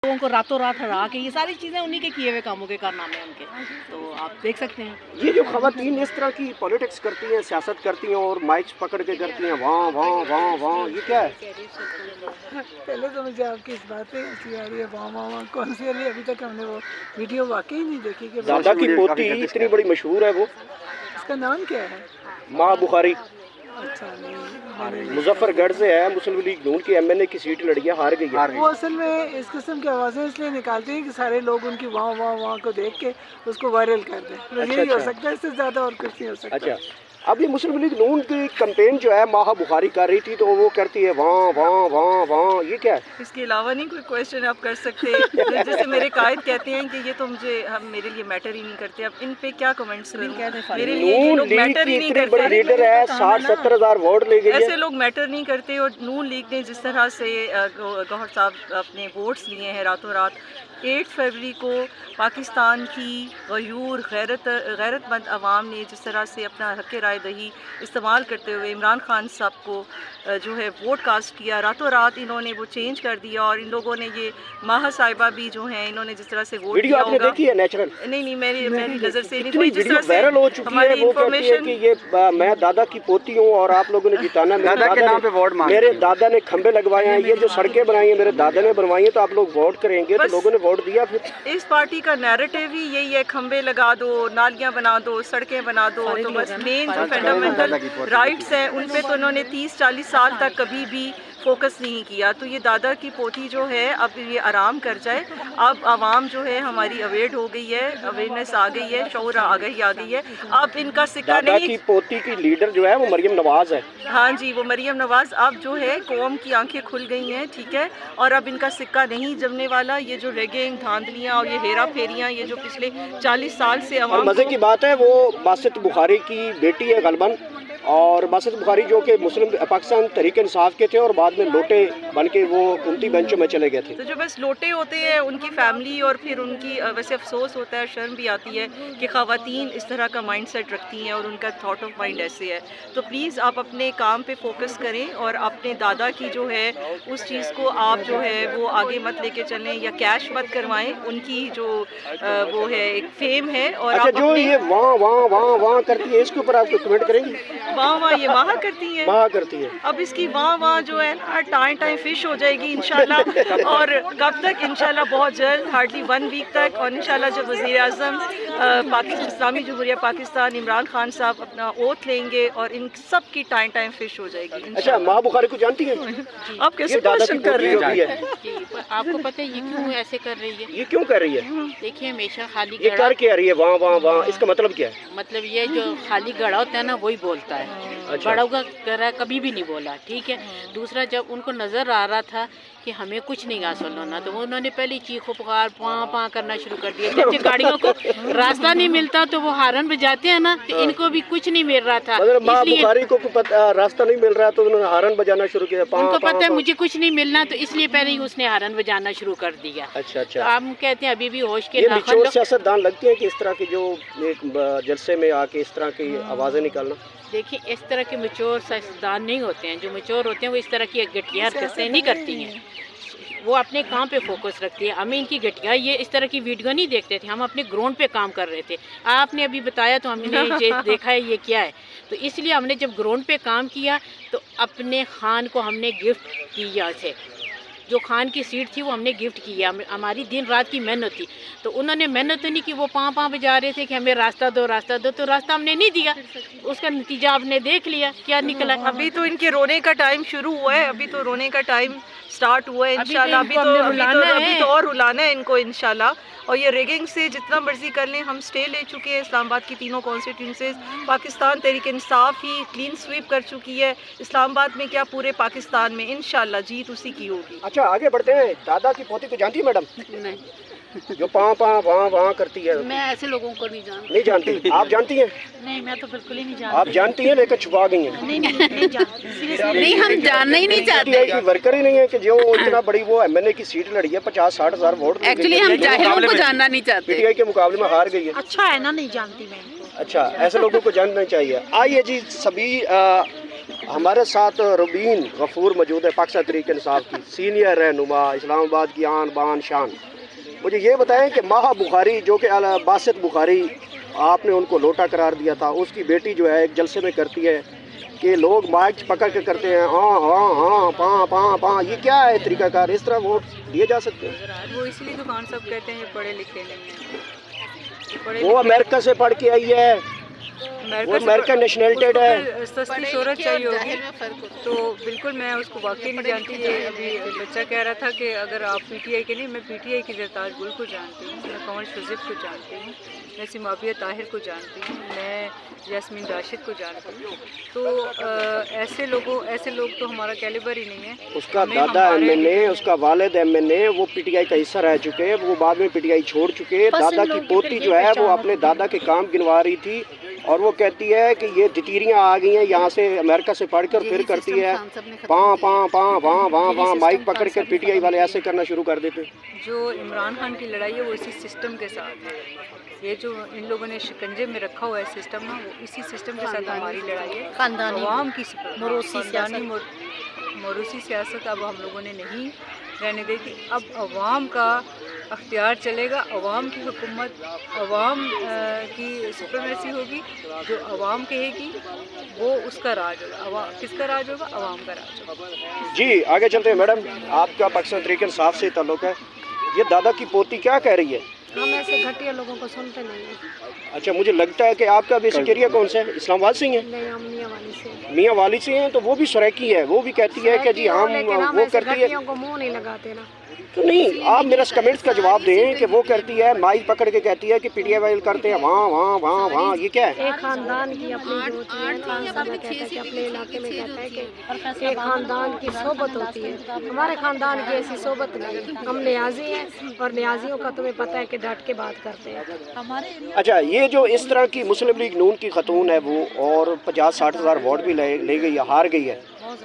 लोगों को रातों रात हरा के, ये सारी चीज़ें उन्हीं के किए हुए कामों के कारनामे हैं उनके, तो आप देख सकते हैं। ये जो खवातीन इस तरह की पॉलिटिक्स करती हैं, सियासत करती हैं और माइक्स पकड़ के करती हैं वहाँ वहाँ वहाँ वहाँ, ये क्या है? पहले तो मुझे आपकी इस बात पे हंसी आ रही है, वहाँ कौन सी आ रही है? अभी तक हमने वो वीडियो वाकई नहीं देखी कि दादा की पोती इतनी बड़ी मशहूर है, वो इसका नाम क्या है? माँ बुखारी, अच्छा नहीं, मुजफ्फरगढ़ से है, मुस्लिम लीग नून की MNA की सीट लड़ी है, हार गई है। वो असल में इस किस्म की आवाज़ें इसलिए निकालते हैं कि सारे लोग उनकी वहाँ को देख के उसको वायरल कर दें, बस यही हो सकता है, इससे ज़्यादा और कुछ नहीं हो सकता। अच्छा, अब ये मुस्लिम लीग नून की कैंपेन जो है माह बुखारी कर रही थी, तो वो करती है वहाँ वहाँ वहाँ वहाँ, ये क्या है? इसके अलावा नहीं कोई क्वेश्चन आप कर सकते? जैसे मेरे कायद कहते हैं कि ये तो मेरे लिए मैटर ही नहीं करते, अब इन पे क्या कमेंट्स करूं? मेरे लिए ये नून लोग लीग मैटर की ही नहीं इतनी बड़ी करते, लीडर है, 60-70 हज़ार वोट ले गई ऐसे है। लोग मैटर नहीं करते। और नून लीग ने जिस तरह से गौहर साहब अपने वोट्स लिए हैं रातों रात, 8 फरवरी को पाकिस्तान की गयूर गैरतमंद अवाम ने जिस तरह से अपना हक़ राय दही इस्तेमाल करते हुए इमरान खान साहब को जो है वोट कास्ट किया, रातों रात इन्होंने वो चेंज कर दिया। और इन लोगों ने ये माह साहिबा भी जो हैं, इन्होंने जिस तरह से वोट वीडियो दिया आपने होगा, देखी है नेचुरल? नहीं मेरी नज़र से नहीं, इतनी कोई जिस वीडियो तरह से वायरल हो चुकी है, हमारी वो कहती है इंफॉर्मेशन। कि ये मैं दादा की पोती हूँ और आप लोगों ने जिताना है। दादा के नाम पे वोट मांग मेरे दादा ने खंबे लगवाए हैं, ये जो सड़कें बनाई हैं मेरे दादा ने बनवाई हैं, तो आप लोग वोट करेंगे, तो बस लोगों ने वोट दिया। फिर इस पार्टी का नैरेटिव ही यही है, खंबे लगा दो, नालियाँ बना दो, सड़कें बना दो, तो बस मेन जो फंडामेंटल राइट्स हैं उन पे तो उन्होंने 30-40 साल तक कभी भी फोकस नहीं किया। तो ये दादा की पोती जो है अब ये आराम कर जाए। अब आवाम जो है हमारी अवेयर हो गई है, अवेयरनेस आ गई है, शऊर आ गई है। अब इनका सिक्का दादा नहीं, की पोती की लीडर जो है वो मरियम नवाज है। हाँ जी, वो मरियम नवाज अब जो है कौम की आंखें खुल गई हैं, ठीक है। और अब इनका सिक्का नहीं जमने वाला। ये जो रेगिंग, धांधलियाँ और ये हेरा फेरियाँ, ये जो पिछले 40 साल से और अवाम मज़े की बात है, वो बासित बुखारी की बेटी है गलबन, और बासित बुखारी जो कि मुस्लिम पाकिस्तान तहरीक इंसाफ के थे और बाद में लोटे बन के वो हुकूमती बेंचों में चले गए थे। तो जो बस लोटे होते हैं उनकी फैमिली, और फिर उनकी वैसे अफसोस होता है, शर्म भी आती है कि ख़वातीन इस तरह का माइंड सेट रखती हैं और उनका थॉट ऑफ माइंड ऐसे है। तो प्लीज़ आप अपने काम पे फोकस करें और अपने दादा की जो है उस चीज़ को आप जो है वो आगे मत लेके चलें या कैश मत करवाएं। उनकी जो वो है एक फेम है। और अच्छा, आप जो ये वहाँ वहाँ वहाँ वहाँ करती है, इसके ऊपर आप कमेंट करेंगी? वाह ये वाह करती हैं, वहाँ करती है। अब इसकी वाह जो है ना टाइम फिश हो जाएगी इंशाल्लाह। और कब तक? इंशाल्लाह बहुत जल्द, हार्डली 1 वीक तक। और इंशाल्लाह जब वज़ीर आज़म पाकिस्तान इस्लामी जमहूरिया पाकिस्तान इमरान खान साहब अपना ओथ लेंगे और इन सब की टाइम फिश हो जाएगी। अच्छा, माँ बुखारी को जानती है? आप कैसे क्वेश्चन कर रहे हैं? आपको पता है ये क्यों ऐसे कर रही है? ये क्यों कर रही है? देखिए हमेशा खाली ये गड़ा, कर क्या रही है वहाँ वहाँ वहाँ, इसका मतलब क्या है? मतलब ये जो खाली गड़ा होता है ना वही बोलता है। अच्छा। बड़ों का गड़ा कभी भी नहीं बोला, ठीक है। दूसरा, जब उनको नज़र आ रहा था कि हमें कुछ नहीं हासिल होना, तो उन्होंने पहले चीखो पुकार पाँ करना शुरू कर दिया। जब गाड़ियों को रास्ता नहीं मिलता तो वो हारन बजाते हैं ना, तो इनको भी कुछ नहीं मिल रहा था, मतलब माँ इसलिए बुखारी को रास्ता नहीं मिल रहा तो उन्होंने हारन बजाना शुरू किया। उनको पता है मुझे कुछ नहीं मिलना, तो इसलिए पहले ही उसने हारन बजाना शुरू कर दिया। अच्छा तो हम कहते हैं अभी भी होश के ये नाखून निचोड़ सियासतदान लगती है कि इस तरह की जो एक जलसे में आके इस तरह की आवाज़ें निकालना? देखिए, इस तरह के मैच्योर सियासतदान नहीं होते हैं। जो मैच्योर होते हैं वो इस तरह की घटिया हरकतें नहीं करती हैं, वो अपने काम पे फोकस रखती है। हमें इनकी घटिया ये इस तरह की वीडियो नहीं देखते थे, हम अपने ग्राउंड पे काम कर रहे थे। आपने अभी बताया तो हमने ये देखा है ये क्या है, तो इसलिए हमने जब ग्राउंड पे काम किया तो अपने खान को हमने गिफ्ट किया थे। जो खान की सीट थी वो हमने गिफ्ट किया, हमारी दिन रात की मेहनत थी। तो उन्होंने मेहनत नहीं की, वो पाँ बजा रहे थे कि हमें रास्ता दो, तो रास्ता हमने नहीं दिया। उसका नतीजा आपने देख लिया क्या निकला। अभी तो इनके रोने का टाइम शुरू हुआ है, अभी तो रोने का टाइम स्टार्ट हुआ है इंशाल्लाह। अभी तो और रुलाना है इनको इंशाल्लाह। और ये रेगिंग से जितना मर्जी कर लें, हम स्टे ले चुके हैं इस्लामाबाद की तीनों कॉन्स्टिट्यूंसीज। पाकिस्तान तहरीक इंसाफ ही क्लीन स्वीप कर चुकी है इस्लामाबाद में, क्या पूरे पाकिस्तान में। इंशाल्लाह जीत उसी की होगी। अच्छा, आगे बढ़ते हैं। दादा की पोती को जानती है मैडम? नहीं, जो पाँ वहाँ वहाँ करती है? मैं ऐसे लोगों को नहीं जानती। नहीं जानती? आप जानती हैं? नहीं, मैं तो बिल्कुल ही नहीं आप जानती हैं लेकर छुपा गई हैं? नहीं जानती, नहीं हम जानना ही नहीं चाहते। वर्कर ही नहीं है कि जो इतना बड़ी वो MNA की सीट लड़ी है, 50-60 हज़ार वोट। एक्चुअली हम जाहिलों को जानना नहीं चाहते। PTI के मुकाबले में हार गई है। अच्छा है ना, नहीं जानती मैं। अच्छा, ऐसे लोगों को जानना चाहिए। आइए जी, सभी हमारे साथ रुबीन गफूर मौजूद है, पाकिस्तान तहरीक इंसाफ की सीनियर रहनुमा, इस्लामाबाद की आन बान शान। मुझे ये बताएं कि माह बुखारी जो कि बासित बुखारी आपने उनको लोटा करार दिया था, उसकी बेटी जो है एक जलसे में करती है कि लोग माइक पकड़ के करते हैं हाँ हाँ हाँ पाँ पाँ पाँ, ये क्या है तरीकाकार? इस तरह वोट दिए जा सकते हैं? वो इसलिए तो खान साहब कहते हैं ये पढ़े लिखे नहीं हैं। वो अमेरिका से पढ़ के आई है, वो अमेरिकन नेशनलिटेड है। सस्ती शोहरत चाहिए होगी तो बिल्कुल मैं उसको वाकई नहीं जानती। ये अभी बच्चा कह रहा था कि अगर आप पीटीआई के नहीं, मैं पीटीआई की जरताज गुल को जानती हूँ, मैं कमल शुजिब को जानती हूँ, मैं सिमाबिया ताहिर को जानती हूँ, मैं यास्मीन राशिद को जानती हूँ। तो ऐसे लोग तो हमारा कैलिबर ही नहीं है। उसका दादा एमएनए, उसका वालिद एमएनए, वो पीटीआई का हिस्सा रह चुके हैं, वो बाद में पीटीआई छोड़ चुके हैं। दादा की पोती जो है वो अपने दादा के काम गिनवा रही थी और वो कहती है कि ये तितीरियाँ आ गई हैं यहाँ से अमेरिका से पढ़कर, फिर करती है पाँ पाँ पाँ पाँ पाँ पाँ, माइक पकड़ कर पीटीआई वाले ऐसे करना शुरू कर देते। जो इमरान खान की लड़ाई है वो इसी सिस्टम के साथ है। ये जो इन लोगों ने शिकंजे में रखा हुआ है सिस्टम ना, वो इसी सिस्टम के साथ हमारी लड़ाई है। अवाम की मोरूसी सियासत अब हम लोगों ने नहीं रहने दी थी। अब अवाम का अख्तियार चलेगा, अवाम की हुकूमत, अवाम की सुपरमेसी होगी। जो अवाम कहेगी वो उसका राज होगा। किसका राज होगा? अवाम का राज होगा। जी आगे चलते हैं मैडम, आपका पाकिस्तान तहरीक इंसाफ से ताल्लुक़ है, ये दादा की पोती क्या कह रही है? हम ऐसे घटिया लोगों को सुनते नहीं हैं। अच्छा, मुझे लगता है कि आपका बेसिक एरिया कौन सा है? इस्लामाबाद से ही है? नहीं, हम मियाँ वाली से। मियाँ वाली से हैं, तो वो भी सराइकी है, वो भी कहती है कि जी हम वो करती है को मुंह नहीं लगाते ना। तो नहीं, आप मेरा कमेंट्स का जवाब दें कि वो कहती है माइक पकड़ के कहती है कि पीटीआई वाले करते हैं वहाँ वहाँ वहाँ वहाँ, ये क्या है? एक खानदान की अपनी जो होती है, खान साहब कहता है कि अपने इलाके में कहता है कि एक खानदान की सोबत होती है। हमारे खानदान की ऐसी सोबत नहीं। हम न्याजी हैं और न्याजियों का तुम्हें पता है कि डट के बात करते हैं। अच्छा, ये जो इस तरह की मुस्लिम लीग नून की खतून है वो और 50-60 हज़ार वोट भी ले गई है, हार गई है,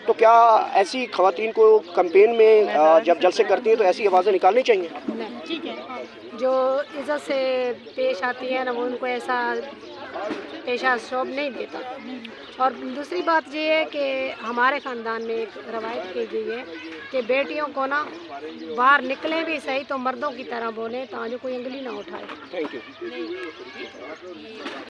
तो क्या ऐसी खवातीन को कैंपेन में जब जलसे करती हैं तो ऐसी आवाज़ें निकालनी चाहिए? ठीक है, जो इज़्ज़त से पेश आती है ना, वो उनको ऐसा पेशा शोभ नहीं देता। और दूसरी बात ये है कि हमारे ख़ानदान में एक रवायत की गई है कि बेटियों को ना बाहर निकलें भी सही तो मर्दों की तरह बोलें ताकि कोई उंगली ना उठाए। Thank you.